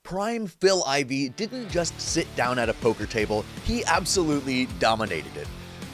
Prime Phil Ivey didn't just sit down at a poker table, he absolutely dominated it.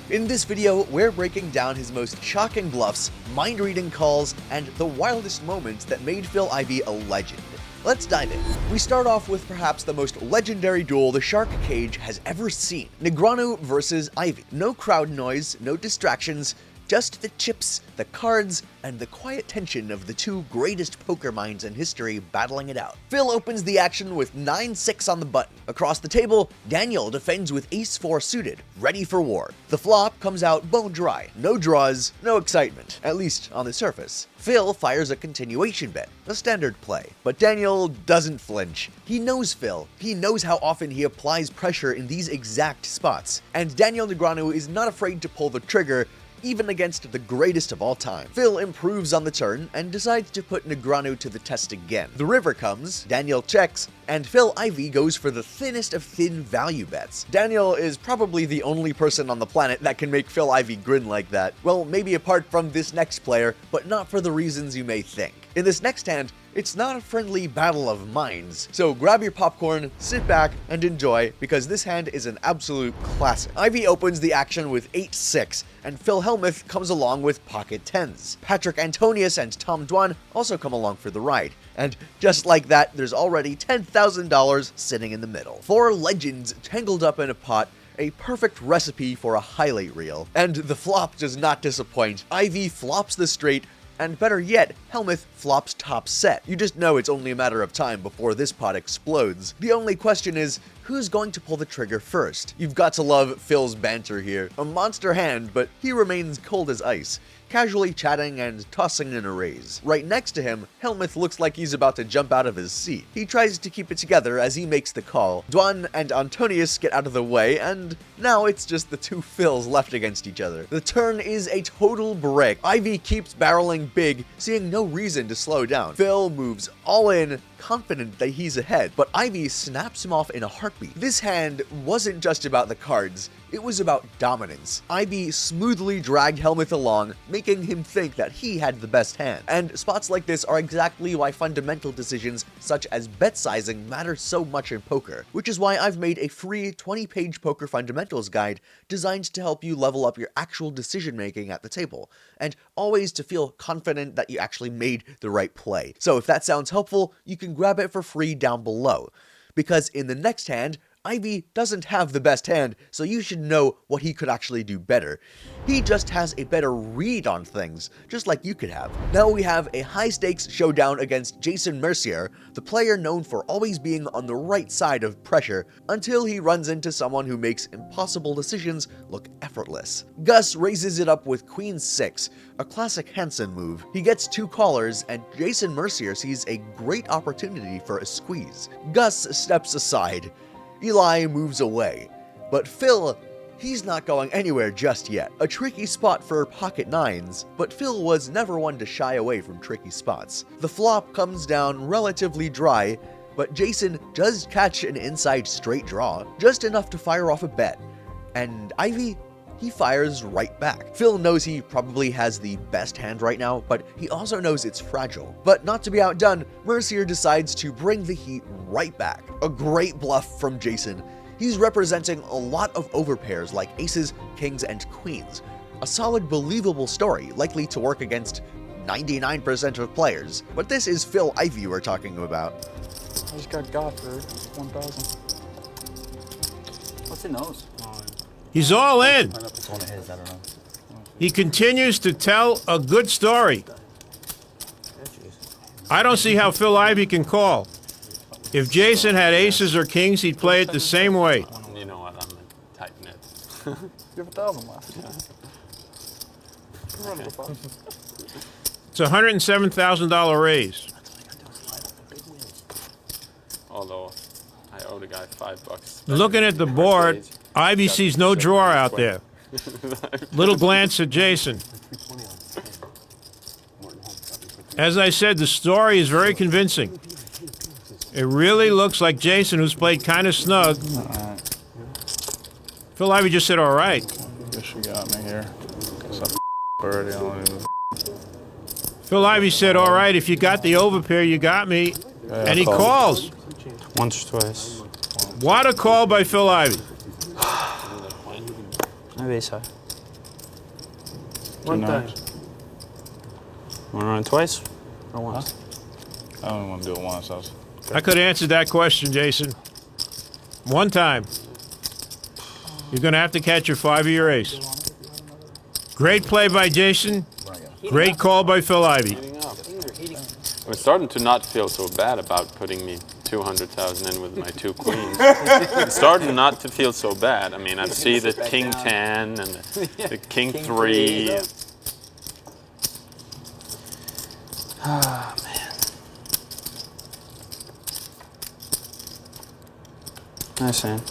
In this video, we're breaking down his most shocking bluffs, mind-reading calls, and the wildest moments that made Phil Ivey a legend. Let's dive in. We start off with perhaps the most legendary duel the Shark Cage has ever seen. Negreanu versus Ivey. No crowd noise, no distractions, just the chips, the cards, and the quiet tension of the two greatest poker minds in history battling it out. Phil opens the action with 9-6 on the button. Across the table, Daniel defends with ace-4 suited, ready for war. The flop comes out bone dry. No draws, no excitement, at least on the surface. Phil fires a continuation bet, a standard play. But Daniel doesn't flinch. He knows Phil. He knows how often he applies pressure in these exact spots. And Daniel Negreanu is not afraid to pull the trigger, even against the greatest of all time. Phil improves on the turn and decides to put Negreanu to the test again. The river comes, Daniel checks, and Phil Ivey goes for the thinnest of thin value bets. Daniel is probably the only person on the planet that can make Phil Ivey grin like that. Well, maybe apart from this next player, but not for the reasons you may think. In this next hand, it's not a friendly battle of minds, so grab your popcorn, sit back, and enjoy, because this hand is an absolute classic. Ivey opens the action with 8-6, and Phil Hellmuth comes along with pocket 10s. Patrick Antonius and Tom Dwan also come along for the ride. And just like that, there's already $10,000 sitting in the middle. Four legends tangled up in a pot, a perfect recipe for a highlight reel. And the flop does not disappoint. Ivey flops the straight, and better yet, Hellmuth flops top set. You just know it's only a matter of time before this pot explodes. The only question is, who's going to pull the trigger first? You've got to love Phil's banter here. A monster hand, but he remains cold as ice, casually chatting and tossing in a raise. Right next to him, Hellmuth looks like he's about to jump out of his seat. He tries to keep it together as he makes the call. Dwan and Antonius get out of the way, and now it's just the two Phils left against each other. The turn is a total break. Ivey keeps barreling big, seeing no reason to slow down. Phil moves all in, confident that he's ahead, but Ivey snaps him off in a heartbeat. This hand wasn't just about the cards, it was about dominance. Ivey smoothly dragged Hellmuth along, making him think that he had the best hand. And spots like this are exactly why fundamental decisions such as bet sizing matter so much in poker, which is why I've made a free 20-page poker fundamentals guide designed to help you level up your actual decision making at the table, and always to feel confident that you actually made the right play. So if that sounds helpful, you can grab it for free down below. Because in the next hand, Ivey doesn't have the best hand, so you should know what he could actually do better. He just has a better read on things, just like you could have. Now we have a high-stakes showdown against Jason Mercier, the player known for always being on the right side of pressure, until he runs into someone who makes impossible decisions look effortless. Gus raises it up with Queen 6, a classic Hansen move. He gets two callers, and Jason Mercier sees a great opportunity for a squeeze. Gus steps aside. Eli moves away, but Phil, he's not going anywhere just yet. A tricky spot for pocket 9s, but Phil was never one to shy away from tricky spots. The flop comes down relatively dry, but Jason does catch an inside straight draw, just enough to fire off a bet. And Ivey, he fires right back. Phil knows he probably has the best hand right now, but he also knows it's fragile. But not to be outdone, Mercier decides to bring the heat right back. A great bluff from Jason. He's representing a lot of overpairs like aces, kings, and queens. A solid, believable story, likely to work against 99% of players. But this is Phil Ivey we're talking about. I just got for 1,000. What's he knows? He's all in. He continues to tell a good story. I don't see how Phil Ivey can call. If Jason had aces or kings, he'd play it the same way. You know what? I'm typing it. You have 1,000 left. It's a $107,000 raise. Although I owe the guy $5. Looking at the board, Ivey sees no drawer out there. Little glance at Jason. As I said, the story is very convincing. It really looks like Jason, who's played kind of snug. Phil Ivey just said, all right. Guess you got me here. Guess I already on it. Phil Ivey said, all right, if you got the overpair, you got me. Yeah, And he calls. Once, twice. What a call by Phil Ivey. Maybe so. One time. Want to run twice? Or once. I only want to do it once. I could have answered that question, Jason. One time. You're going to have to catch your 5 of your ace. Great play by Jason. Great call by Phil Ivey. I'm starting to not feel so bad about putting me 200,000 in with my 2 queens. I'm starting not to feel so bad. I mean, I see the king 10 and the king 3. Ah, man. Nice hand.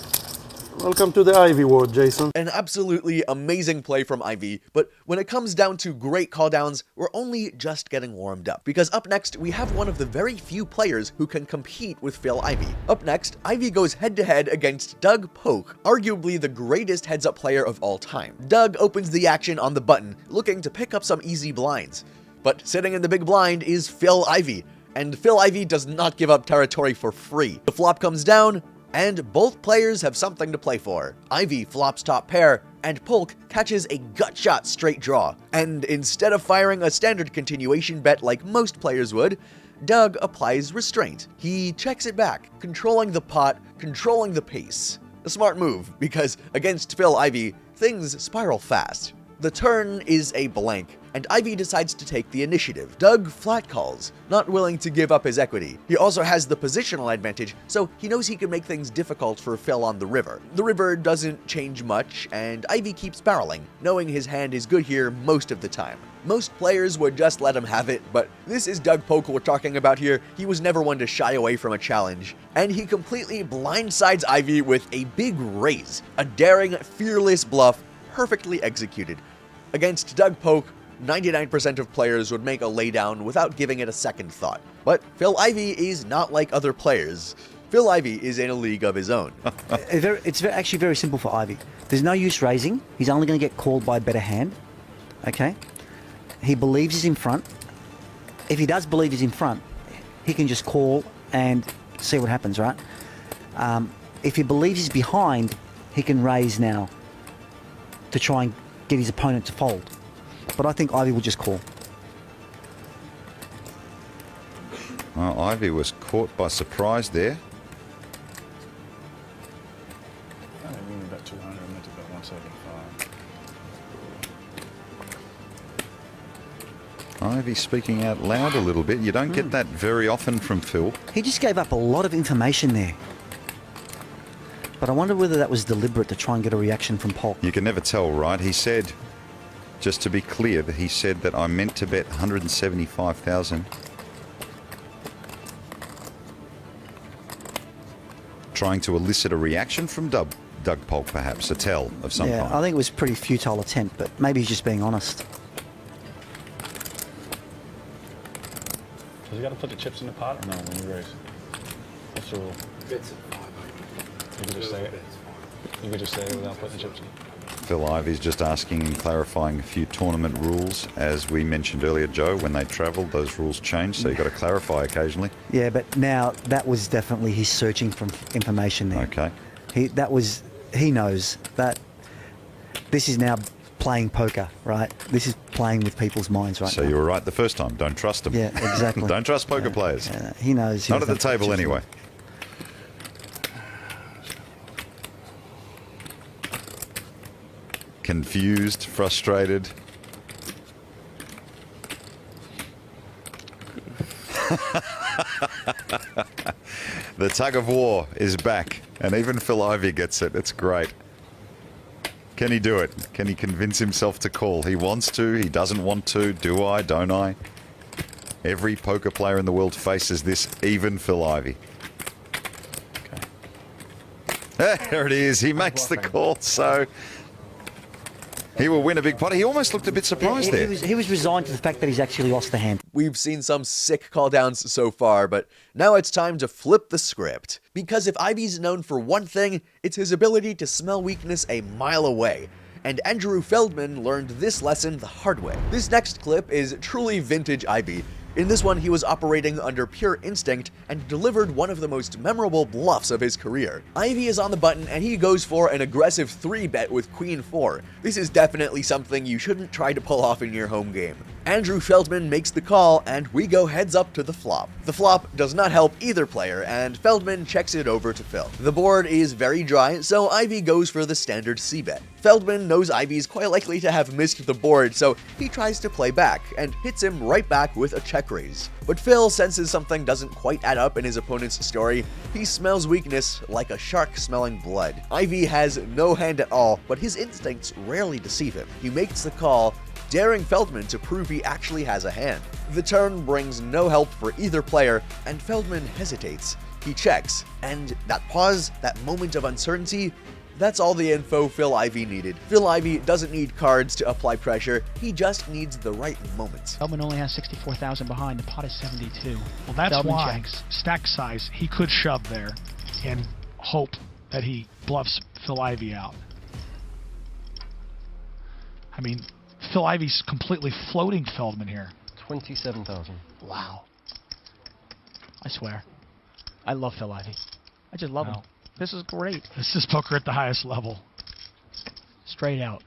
Welcome to the Ivy world, Jason. An absolutely amazing play from Ivy, but when it comes down to great call downs, we're only just getting warmed up. Because up next, we have one of the very few players who can compete with Phil Ivey. Up next, Ivy goes head-to-head against Doug Polk, arguably the greatest heads-up player of all time. Doug opens the action on the button, looking to pick up some easy blinds. But sitting in the big blind is Phil Ivey, and Phil Ivey does not give up territory for free. The flop comes down, and both players have something to play for. Ivy flops top pair, and Polk catches a gut shot straight draw. And instead of firing a standard continuation bet like most players would, Doug applies restraint. He checks it back, controlling the pot, controlling the pace. A smart move, because against Phil Ivey, things spiral fast. The turn is a blank, and Ivy decides to take the initiative. Doug flat calls, not willing to give up his equity. He also has the positional advantage, so he knows he can make things difficult for Phil on the river. The river doesn't change much, and Ivy keeps barreling, knowing his hand is good here most of the time. Most players would just let him have it, but this is Doug Polk we're talking about here. He was never one to shy away from a challenge, and he completely blindsides Ivy with a big raise. A daring, fearless bluff, perfectly executed. Against Doug Polk, 99% of players would make a laydown without giving it a second thought. But Phil Ivey is not like other players. Phil Ivey is in a league of his own. It's actually very simple for Ivy. There's no use raising. He's only going to get called by a better hand. Okay? He believes he's in front. If he does believe he's in front, he can just call and see what happens, right? If he believes he's behind, he can raise now to try and get his opponent to fold. But I think Ivy will just call. Well, Ivy was caught by surprise there. I didn't mean to bet 200. I meant to bet 175. Ivy speaking out loud a little bit. You don't get that very often from Phil. He just gave up a lot of information there. But I wonder whether that was deliberate to try and get a reaction from Polk. You can never tell, right? He said, just to be clear, that he said that I meant to bet 175,000. Trying to elicit a reaction from Doug Polk, perhaps, a tell of some kind. I think it was a pretty futile attempt, but maybe he's just being honest. Does he got to put the chips in the pot or no when you raise? What's the rule? You could just say it. You could just say it without putting the chips in. Phil Ivey's just asking and clarifying a few tournament rules. As we mentioned earlier, Joe, when they travelled, those rules changed, so you've got to clarify occasionally. Yeah, but now that was definitely his searching for information there. Okay. He knows that this is now playing poker, right? This is playing with people's minds right So now. you were right the first time. Don't trust them. Yeah, exactly. Don't trust poker players. He knows. Not at the table anyway. Confused, frustrated. The tug of war is back, and even Phil Ivey gets it. It's great. Can he do it? Can he convince himself to call? He wants to, he doesn't want to. Do I, don't I? Every poker player in the world faces this, even Phil Ivey. Okay. There it is. He makes the call, so he will win a big pot. He almost looked a bit surprised there. He was resigned to the fact that he's actually lost the hand. We've seen some sick call downs so far, but now it's time to flip the script. Because if Ivey's known for one thing, it's his ability to smell weakness a mile away. And Andrew Feldman learned this lesson the hard way. This next clip is truly vintage Ivey. In this one, he was operating under pure instinct and delivered one of the most memorable bluffs of his career. Ivey is on the button and he goes for an aggressive 3-bet with Queen 4. This is definitely something you shouldn't try to pull off in your home game. Andrew Feldman makes the call and we go heads up to the flop. The flop does not help either player and Feldman checks it over to Phil. The board is very dry, so Ivey goes for the standard c-bet. Feldman knows Ivey's quite likely to have missed the board, so he tries to play back and hits him right back with a check raise. But Phil senses something doesn't quite add up in his opponent's story. He smells weakness like a shark smelling blood. Ivey has no hand at all, but his instincts rarely deceive him. He makes the call, daring Feldman to prove he actually has a hand. The turn brings no help for either player, and Feldman hesitates. He checks, and that pause, that moment of uncertainty, that's all the info Phil Ivey needed. Phil Ivey doesn't need cards to apply pressure, he just needs the right moment. Feldman only has 64,000 behind, the pot is 72. Well, that's Feldman why, checks. stack size, he could shove there and hope that he bluffs Phil Ivey out. I mean, Phil Ivey's completely floating Feldman here. 27,000. Wow. I swear. I love Phil Ivey. I just love him. This is great. This is poker at the highest level. Straight out.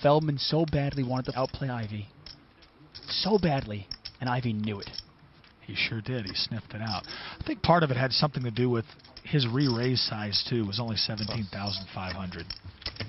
Feldman so badly wanted to outplay Ivey. So badly. And Ivey knew it. He sure did. He sniffed it out. I think part of it had something to do with his re-raise size, too. It was only 17,500.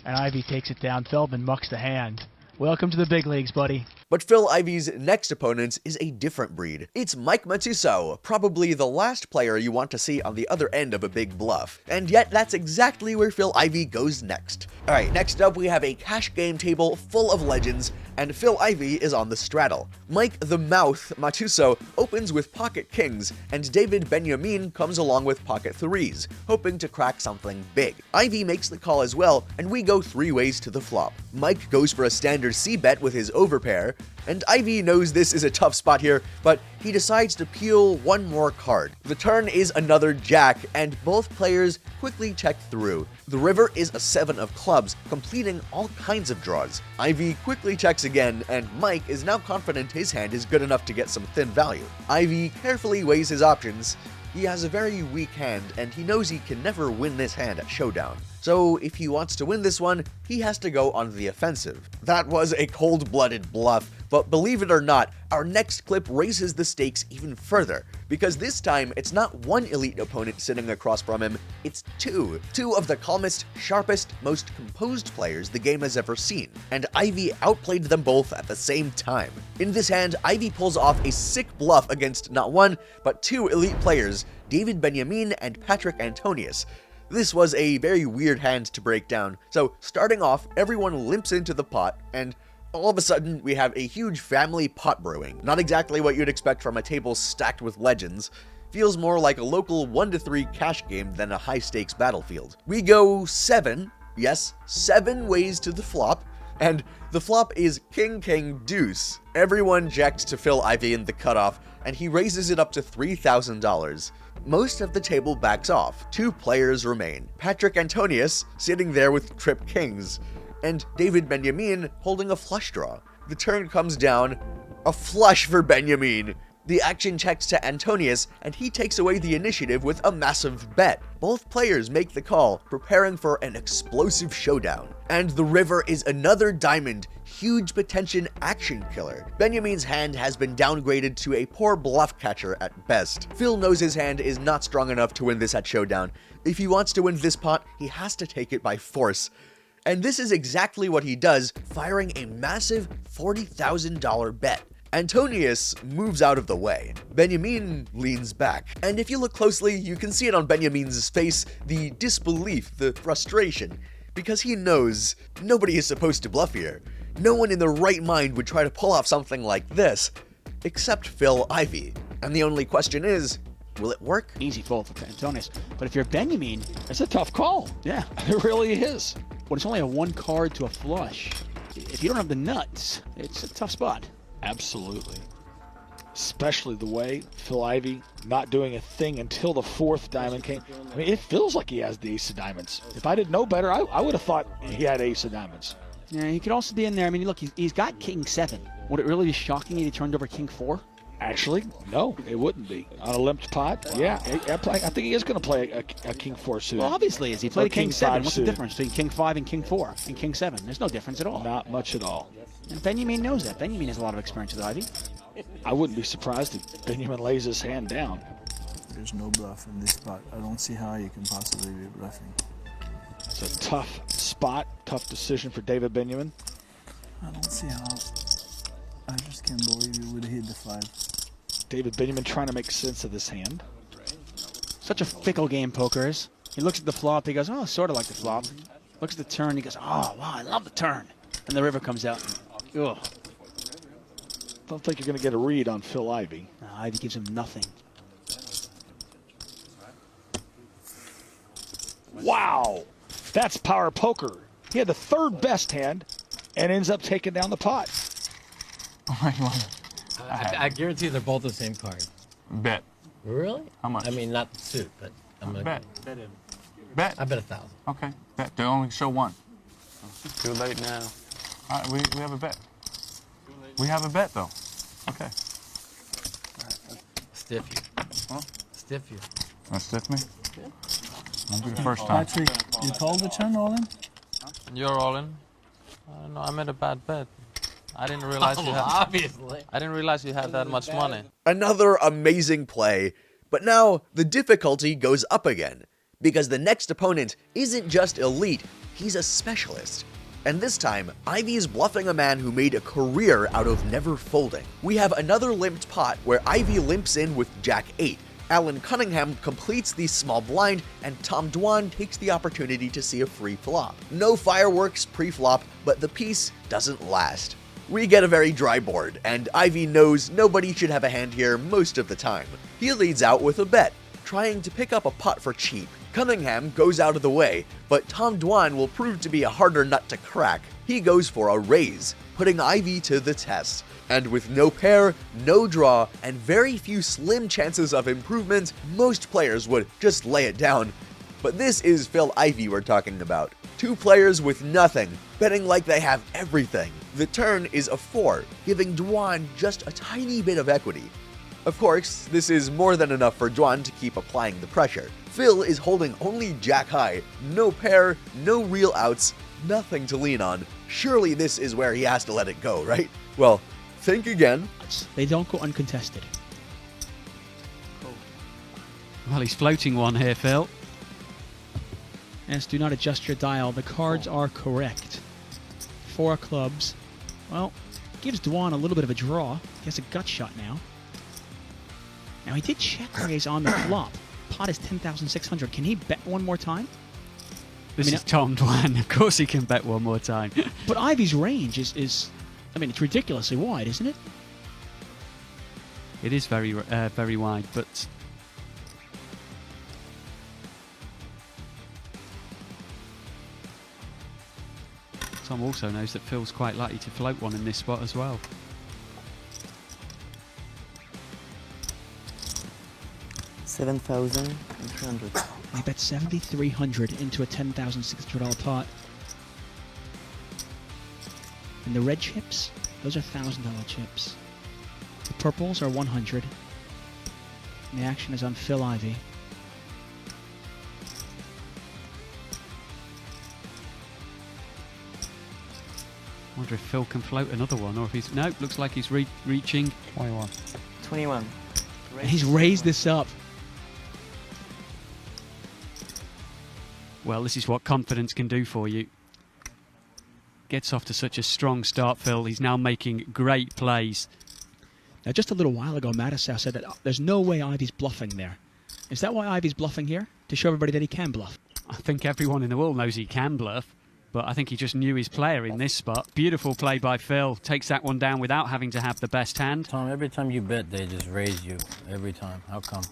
And Ivey takes it down. Feldman mucks the hand. Welcome to the big leagues, buddy. But Phil Ivey's next opponent is a different breed. It's Mike Matusow, probably the last player you want to see on the other end of a big bluff. And yet that's exactly where Phil Ivey goes next. Alright, next up we have a cash game table full of legends, and Phil Ivey is on the straddle. Mike the Mouth Matusow opens with pocket kings, and David Benjamin comes along with pocket threes, hoping to crack something big. Ivey makes the call as well, and we go 3 ways to the flop. Mike goes for a standard c-bet with his overpair, and Ivey knows this is a tough spot here, but he decides to peel one more card. The turn is another jack, and both players quickly check through. The river is a 7 of clubs, completing all kinds of draws. Ivey quickly checks again, and Mike is now confident his hand is good enough to get some thin value. Ivey carefully weighs his options. He has a very weak hand, and he knows he can never win this hand at showdown. So if he wants to win this one, he has to go on the offensive. That was a cold-blooded bluff, but believe it or not, our next clip raises the stakes even further, because this time it's not one elite opponent sitting across from him, it's 2. 2 of the calmest, sharpest, most composed players the game has ever seen, and Ivey outplayed them both at the same time. In this hand, Ivey pulls off a sick bluff against not one, but 2 elite players, David Benjamin and Patrick Antonius. This was a very weird hand to break down, so starting off, everyone limps into the pot, and all of a sudden, we have a huge family pot brewing. Not exactly what you'd expect from a table stacked with legends. Feels more like a local 1-3 cash game than a high-stakes battlefield. We go 7, yes, 7 ways to the flop, and the flop is King Deuce. Everyone jacked to Phil Ivey in the cutoff, and he raises it up to $3,000. Most of the table backs off. 2 players remain. Patrick Antonius sitting there with trip kings, and David Benjamin holding a flush draw. The turn comes down, a flush for Benjamin. The action checks to Antonius, and he takes away the initiative with a massive bet. Both players make the call, preparing for an explosive showdown. And the river is another diamond, huge potential action killer. Benjamin's hand has been downgraded to a poor bluff catcher at best. Phil knows his hand is not strong enough to win this at showdown. If he wants to win this pot, he has to take it by force. And this is exactly what he does, firing a massive $40,000 bet. Antonius moves out of the way. Benjamin leans back. And if you look closely, you can see it on Benjamin's face, the disbelief, the frustration. Because he knows nobody is supposed to bluff here. No one in their right mind would try to pull off something like this, except Phil Ivey. And the only question is, will it work? Easy fold for Antonius. But if you're Benjamin, It's a tough call. yeah. It really is. When it's only a 1 card to a flush, if you don't have the nuts, it's a tough spot. Absolutely. Especially the way Phil Ivey not doing a thing until the 4th diamond came. I mean, it feels like he has the ace of diamonds. If I didn't know better, I would have thought he had ace of diamonds. Yeah, he could also be in there. I mean, look, he's got king 7. Would it really be shocking if he turned over king 4? Actually, no, it wouldn't be. On a limped pot, yeah. I think he is going to play a King 4 suited. Well, obviously is. He played Or a King King 7. 5 What's suited. the difference between King 5 and King 4 and King 7? There's no difference at all. Not much at all. And Benjamin knows that. Benjamin has a lot of experience with Ivy. I wouldn't be surprised if Benjamin lays his hand down. There's no bluff in this spot. I don't see how you can possibly be bluffing. It's a tough spot, tough decision for David Benjamin. I don't see how. I just can't believe you would hit the 5. David Benjamin trying to make sense of this hand. Such a fickle game, poker is. He looks at the flop, he goes, oh, sort of like the flop. Looks at the turn, he goes, oh, wow, I love the turn. And the river comes out. Ugh. Don't think you're going to get a read on Phil Ivey. No, Ivy gives him nothing. Wow, that's power poker. He had the third best hand and ends up taking down the pot. I guarantee they're both the same card. Bet. Really? How much? I mean, not the suit, but I'm gonna Bet. Bet. I bet 1,000. Okay. Bet. They only show one. Too late now. All right, we have a bet. We have a bet, though. Okay. Stiff you. Huh? Stiff you. Want to stiff me? Won't be the first time. Patrick, you called the turn all in? You're all in? I don't know. I made a bad bet. I didn't realize you had. Obviously. I didn't realize you had that much money. Another amazing play, but now the difficulty goes up again, because the next opponent isn't just elite, he's a specialist. And this time, Ivy is bluffing a man who made a career out of never folding. We have another limped pot where Ivy limps in with Jack 8. Alan Cunningham completes the small blind, and Tom Dwan takes the opportunity to see a free flop. No fireworks pre-flop, but the piece doesn't last. We get a very dry board, and Ivy knows nobody should have a hand here most of the time. He leads out with a bet, trying to pick up a pot for cheap. Cunningham goes out of the way, but Tom Dwan will prove to be a harder nut to crack. He goes for a raise, putting Ivy to the test. And with no pair, no draw, and very few slim chances of improvement, most players would just lay it down. But this is Phil Ivey we're talking about. Two players with nothing, betting like they have everything. The turn is a 4, giving Dwan just a tiny bit of equity. Of course, this is more than enough for Dwan to keep applying the pressure. Phil is holding only jack high, no pair, no real outs, nothing to lean on. Surely this is where he has to let it go, right? Well, think again. They don't go uncontested. Well, he's floating one here, Phil. Yes, do not adjust your dial. The cards are correct. 4 clubs. Well, gives Dwan a little bit of a draw. He has a gut shot now. Now, he did check raise on the flop. Pot is 10,600. Can he bet one more time? This is Tom Dwan. Of course he can bet one more time. But Ivy's range is, I mean, it's ridiculously wide, isn't it? It is very wide, but Tom also knows that Phil's quite likely to float one in this spot as well. $7,300. I bet 7,300 into a $10,600 pot. And the red chips, those are $1,000 chips. The purples are 100. And the action is on Phil Ivey. I wonder if Phil can float another one, or if he's... Nope, looks like he's reaching 21. 21. And he's raised this up. Well, this is what confidence can do for you. Gets off to such a strong start, Phil. He's now making great plays. Now, just a little while ago, Matusow said that there's no way Ivey's bluffing there. Is that why Ivey's bluffing here? To show everybody that he can bluff? I think everyone in the world knows he can bluff, but I think he just knew his player in this spot. Beautiful play by Phil. Takes that one down without having to have the best hand. Tom, every time you bet, they just raise you. Every time. How come?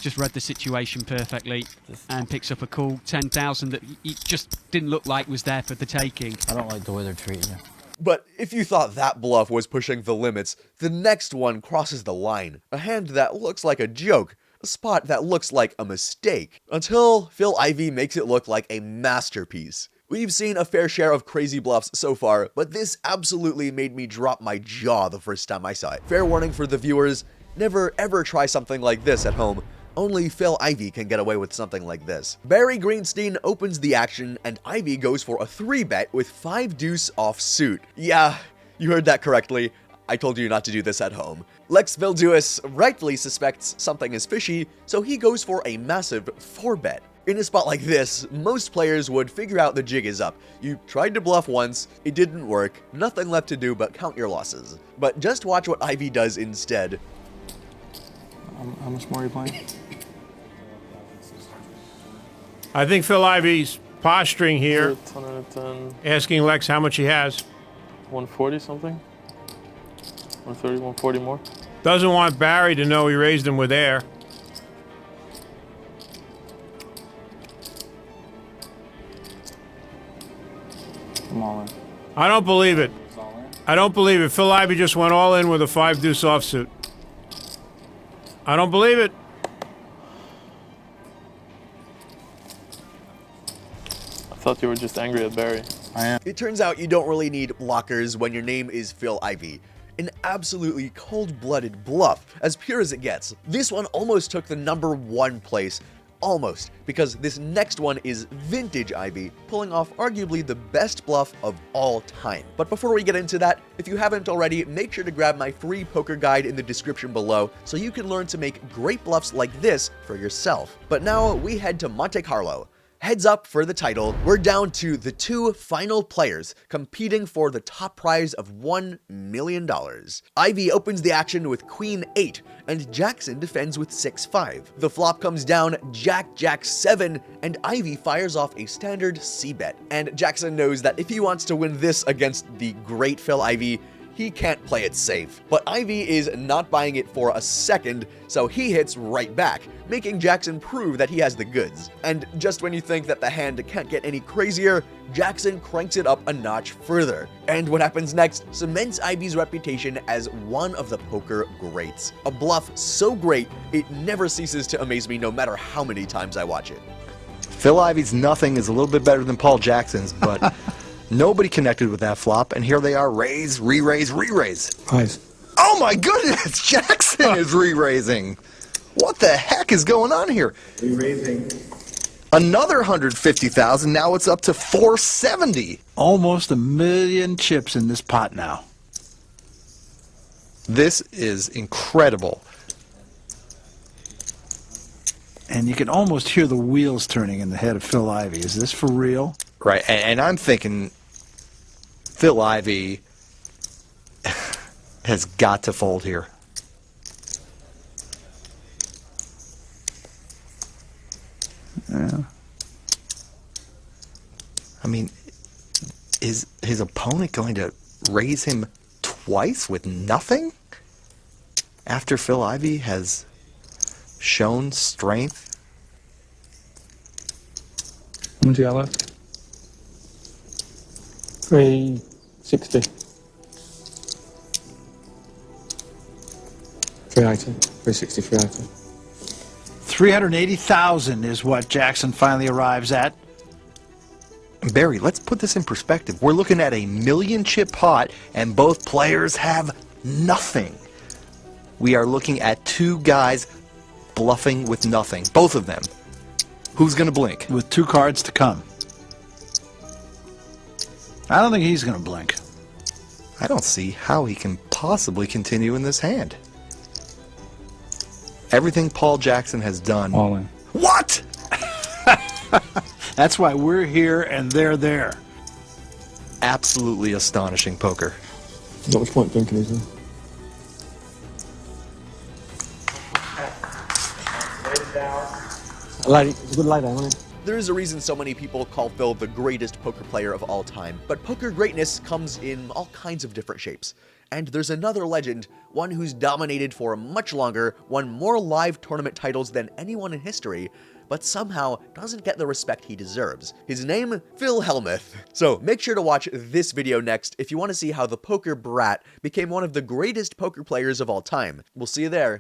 Just read the situation perfectly and picks up a cool 10,000 that he just didn't look like was there for the taking. I don't like the way they're treating you. But if you thought that bluff was pushing the limits, the next one crosses the line. A hand that looks like a joke, a spot that looks like a mistake, until Phil Ivey makes it look like a masterpiece. We've seen a fair share of crazy bluffs so far, but this absolutely made me drop my jaw the first time I saw it. Fair warning for the viewers, Never ever try something like this at home. Only Phil Ivey can get away with something like this. Barry Greenstein opens the action, and Ivey goes for a 3-bet with 5-deuce offsuit. Yeah, you heard that correctly. I told you not to do this at home. Lex Vildewis rightfully suspects something is fishy, so he goes for a massive 4-bet. In a spot like this, most players would figure out the jig is up. You tried to bluff once, it didn't work, nothing left to do but count your losses. But just watch what Ivey does instead. How much more are you playing? I think Phil Ivey's posturing here, 110, asking Lex how much he has. 140 something? 130, 140 more? Doesn't want Barry to know he raised him with air. I'm all in. I don't believe it. I don't believe it. Phil Ivey just went all in with a 5-deuce offsuit. I don't believe it. I thought you were just angry at Barry. I am. It turns out you don't really need blockers when your name is Phil Ivey. An absolutely cold-blooded bluff, as pure as it gets. This one almost took the #1 place. Almost, because this next one is vintage Ivey, pulling off arguably the best bluff of all time. But before we get into that, if you haven't already, make sure to grab my free poker guide in the description below so you can learn to make great bluffs like this for yourself. But now we head to Monte Carlo. Heads up for the title, we're down to the 2 final players competing for the top prize of $1 million. Ivey opens the action with Queen 8, and Jackson defends with 6-5. The flop comes down Jack, Jack 7, and Ivey fires off a standard C-bet. And Jackson knows that if he wants to win this against the great Phil Ivey, he can't play it safe. But Ivey is not buying it for a second, so he hits right back, making Jackson prove that he has the goods. And just when you think that the hand can't get any crazier, Jackson cranks it up a notch further. And what happens next cements Ivey's reputation as one of the poker greats. A bluff so great, it never ceases to amaze me no matter how many times I watch it. Phil Ivey's nothing is a little bit better than Paul Jackson's, but nobody connected with that flop, and here they are, raise, re-raise, re-raise. Nice. Oh my goodness, Jackson is re-raising. What the heck is going on here? Re-raising. Another 150,000, now it's up to 470. Almost 1 million chips in this pot now. This is incredible. And you can almost hear the wheels turning in the head of Phil Ivey. Is this for real? Right, and I'm thinking Phil Ivey has got to fold here. Yeah. I mean, is his opponent going to raise him twice with nothing? After Phil Ivey has shown strength? How much do you got left? 360. 380. 360, 380. 380,000 is what Jackson finally arrives at. Barry, let's put this in perspective. We're looking at a 1 million chip pot, and both players have nothing. We are looking at 2 guys bluffing with nothing. Both of them. Who's going to blink? With 2 cards to come. I don't think he's going to blink. I don't see how he can possibly continue in this hand. Everything Paul Jackson has done. All in. What? That's why we're here and they're there. Absolutely astonishing poker. Not much point thinking, is there? It's a good lie down, isn't it? There is a reason so many people call Phil the greatest poker player of all time, but poker greatness comes in all kinds of different shapes. And there's another legend, one who's dominated for much longer, won more live tournament titles than anyone in history, but somehow doesn't get the respect he deserves. His name? Phil Hellmuth. So make sure to watch this video next if you want to see how the poker brat became one of the greatest poker players of all time. We'll see you there.